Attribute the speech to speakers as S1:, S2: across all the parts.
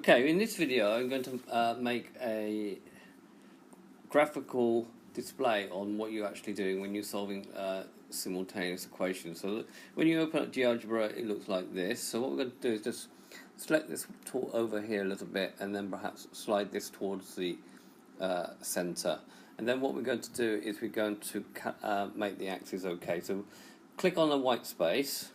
S1: Okay, in this video I'm going to make a graphical display on what you're actually doing when you're solving simultaneous equations. So when you open up GeoGebra, it looks like this. So what we're going to do is just select this tool over here a little bit and then perhaps slide this towards the center. And then what we're going to do is we're going to make the axis okay. So click on the white space.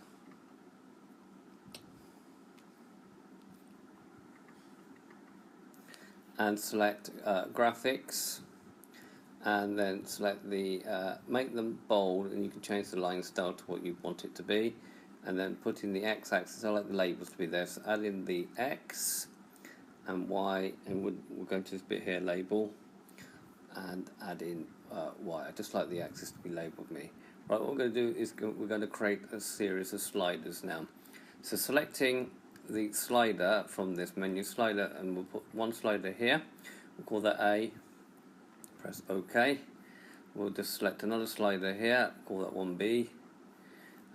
S1: And select graphics, and then select the make them bold, and you can change the line style to what you want it to be, and then put in the x-axis. I like the labels to be there, so add in the x and y, and we're going to this bit here, label, and add in y. I just like the axis to be labeled me. Right, what we're going to do is we're going to create a series of sliders now. So selecting the slider from this menu slider, and we'll put one slider here, we'll call that A, press OK. We'll just select another slider here, call that 1B,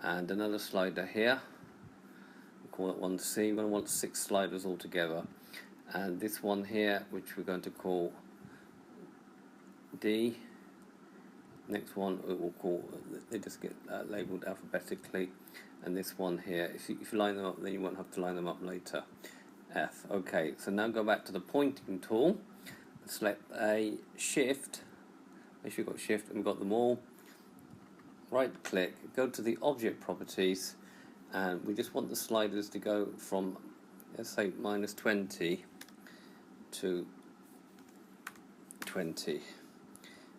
S1: and another slider here, we'll call that 1C. We're going to want 6 sliders altogether, and this one here, which we're going to call D. Next one it will call, they just get labelled alphabetically, and this one here, if you line them up, then you won't have to line them up later, F. Okay, so now go back to the pointing tool, select a shift, make sure you've got shift and we've got them all, right click, go to the object properties, and we just want the sliders to go from, let's say, -20 to 20.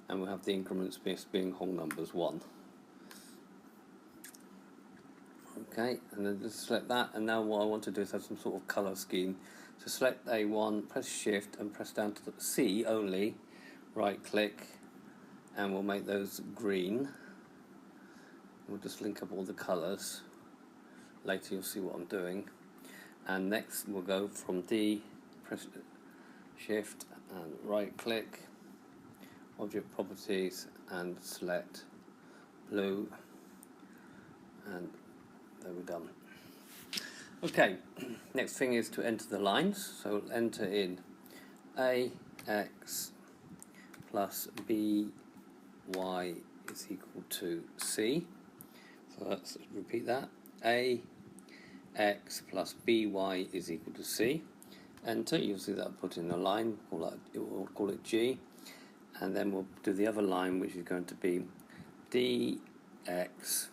S1: And we'll have the increments being whole numbers 1. Okay, and then just select that, and now what I want to do is have some sort of colour scheme. So select A1, press shift and press down to the C only, right click, and we'll make those green. We'll just link up all the colours. Later you'll see what I'm doing. And next we'll go from D, press shift and right click, object properties, and select blue, and there we're done. Okay, next thing is to enter the lines. So enter in AX plus BY is equal to C. So let's repeat that. AX plus BY is equal to C. Enter, you'll see that I put in a line, we'll call it G. And then we'll do the other line, which is going to be dx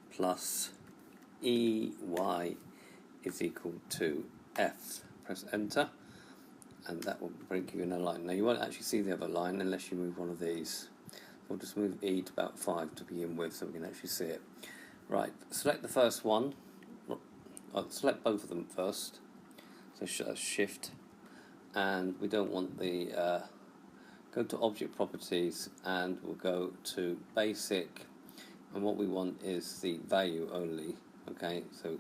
S1: plus EY is equal to F. Press enter, and that will bring you in a line. Now you won't actually see the other line unless you move one of these. We'll just move E to about 5 to begin with, so we can actually see it. Right, select the first one. Select both of them first. So shift, and we don't want the go to object properties, and we'll go to basic, and what we want is the value only. Okay, so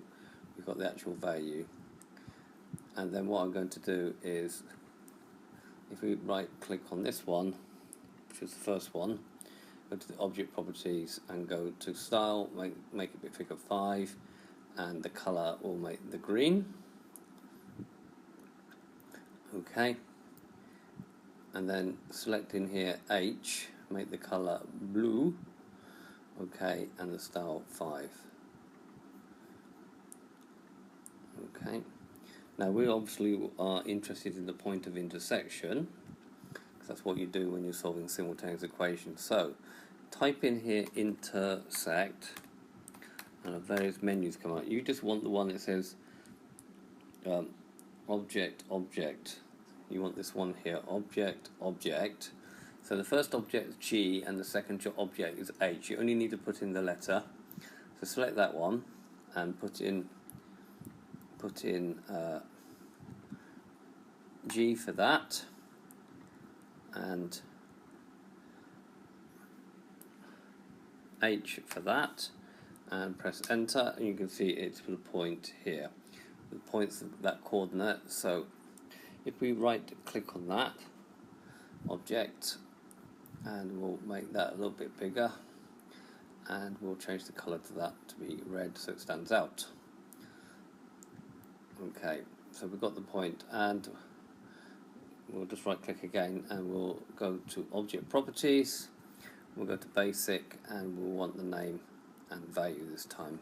S1: we've got the actual value, and then what I'm going to do is, if we right click on this one, which is the first one, go to the object properties and go to style, make it figure 5, and the color will make the green. Okay, and then select in here H, make the color blue, okay, and the style 5. Okay, now we obviously are interested in the point of intersection, because that's what you do when you're solving simultaneous equations. So type in here intersect, and various menus come out. You just want the one that says object, object. You want this one here, object, object. So the first object is G and the second object is H. You only need to put in the letter. So select that one and put in G for that, and H for that, and press enter, and you can see it's for the point here. The point's that coordinate. So if we right click on that object, and we'll make that a little bit bigger, and we'll change the color to that to be red so it stands out. Okay, so we've got the point, and we'll just right click again and we'll go to object properties, we'll go to basic, and we'll want the name and value this time.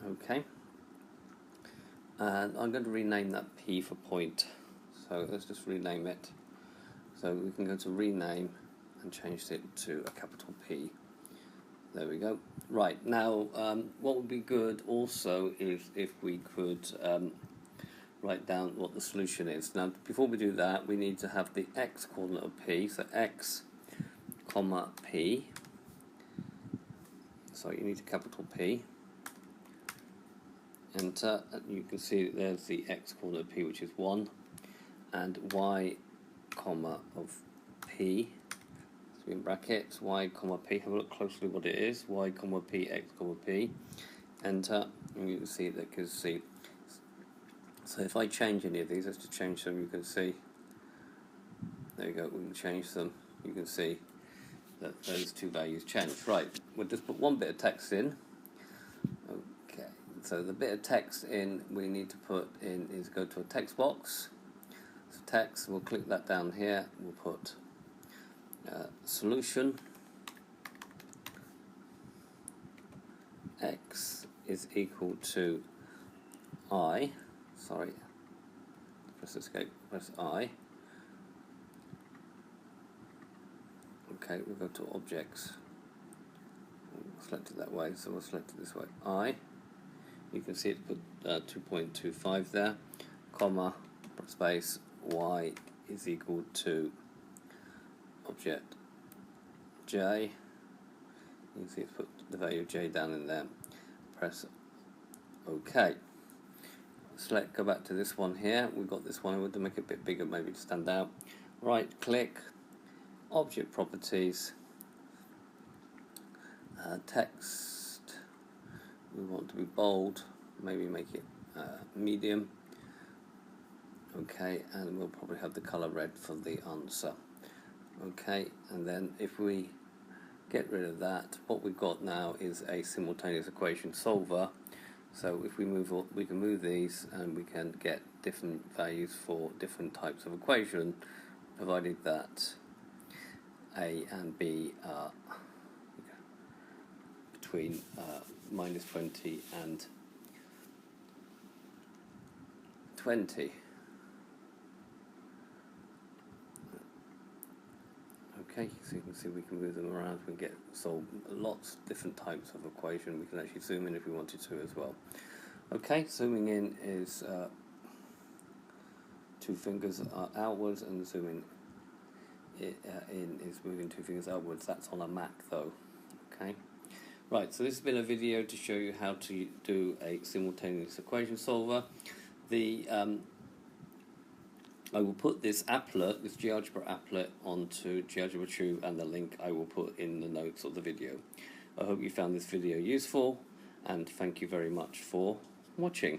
S1: Okay, and I'm going to rename that P for point, so let's just rename it. So we can go to rename and change it to a capital P. There we go. Right, now what would be good also is if we could write down what the solution is. Now before we do that, we need to have the x coordinate of P, so x comma P, so you need a capital P, enter, and you can see that there's the x coordinate of P, which is 1, and y comma of P, so in brackets, y comma P, have a look closely what it is, y comma P, x comma P, enter, and you can see that gives C. So if I change any of these, let's just change them, you can see, there you go, we can change them, you can see that those two values change. Right, we'll just put one bit of text in. Okay, so the bit of text in we need to put in is go to a text box. So text, we'll click that down here, we'll put solution x is equal to I, sorry, press escape, press I. Okay, we'll go to objects, we'll select it that way, so we'll select it this way, I, you can see it put 2.25 there, comma, space, y is equal to object j, you can see it's put the value of j down in there, press OK. Select, go back to this one here, we've got this one, I want to make it a bit bigger maybe to stand out, right click, object properties, text, we want to be bold, maybe make it medium, okay, and we'll probably have the color red for the answer. Okay, and then if we get rid of that, what we've got now is a simultaneous equation solver. So if we move, we can move these and we can get different values for different types of equation, provided that A and B are between minus 20 and 20. Okay, so you can see we can move them around, we can solve lots of different types of equation. We can actually zoom in if we wanted to as well. Okay, zooming in is two fingers outwards, and zooming in is moving two fingers outwards. That's on a Mac though. Okay, right, so this has been a video to show you how to do a simultaneous equation solver. I will put this applet, this GeoGebra applet, onto GeoGebra Tube, and the link I will put in the notes of the video. I hope you found this video useful, and thank you very much for watching.